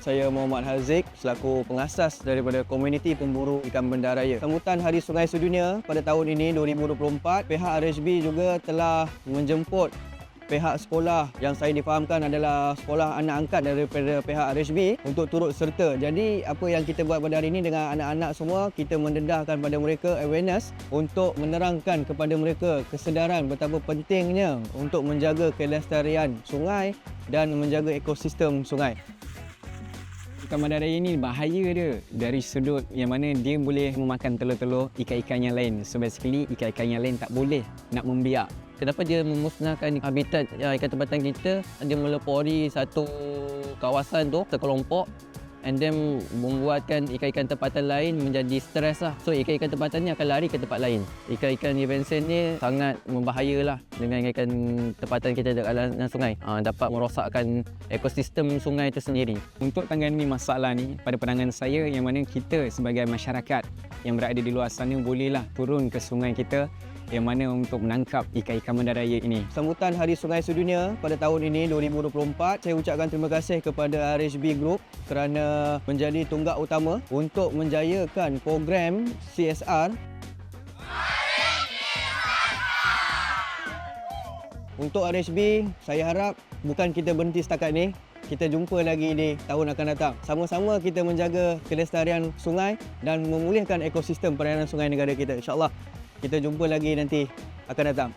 Saya Muhammad Haziq selaku pengasas daripada Komuniti Pemburu Ikan Benda Raya. Sambutan Hari Sungai Sedunia pada tahun ini 2024, pihak RHB juga telah menjemput pihak sekolah yang saya difahamkan adalah sekolah anak angkat daripada pihak RHB untuk turut serta. Jadi apa yang kita buat pada hari ini dengan anak-anak semua, kita mendedahkan pada mereka awareness untuk menerangkan kepada mereka kesedaran betapa pentingnya untuk menjaga kelestarian sungai dan menjaga ekosistem sungai. Ikan banda raya ni bahaya dia dari sudut yang mana dia boleh memakan telur-telur ikan-ikan yang lain. So basically ikan-ikan yang lain tak boleh nak membiak. Kenapa dia memusnahkan habitat ikan tempatan kita? Dia melepori satu kawasan tu, sekelompok, and then membuatkan ikan-ikan tempatan lain menjadi stres lah. So ikan-ikan tempatan ni akan lari ke tempat lain. Ikan-ikan eventsen ni sangat membahayalah dengan ikan tempatan kita dekat dalam sungai. Dapat merosakkan ekosistem sungai itu sendiri. Untuk tangani masalah ni, pada pandangan saya yang mana kita sebagai masyarakat yang berada di luar sana bolehlah turun ke sungai kita yang mana untuk menangkap ikan-ikan banda raya ini. Sambutan Hari Sungai Sedunia pada tahun ini 2024, saya ucapkan terima kasih kepada RHB Group kerana menjadi tunggak utama untuk menjayakan program CSR. Untuk RHB, saya harap bukan kita berhenti setakat ni. Kita jumpa lagi di tahun akan datang. Sama-sama kita menjaga kelestarian sungai dan memulihkan ekosistem perairan sungai negara kita. InsyaAllah kita jumpa lagi nanti akan datang.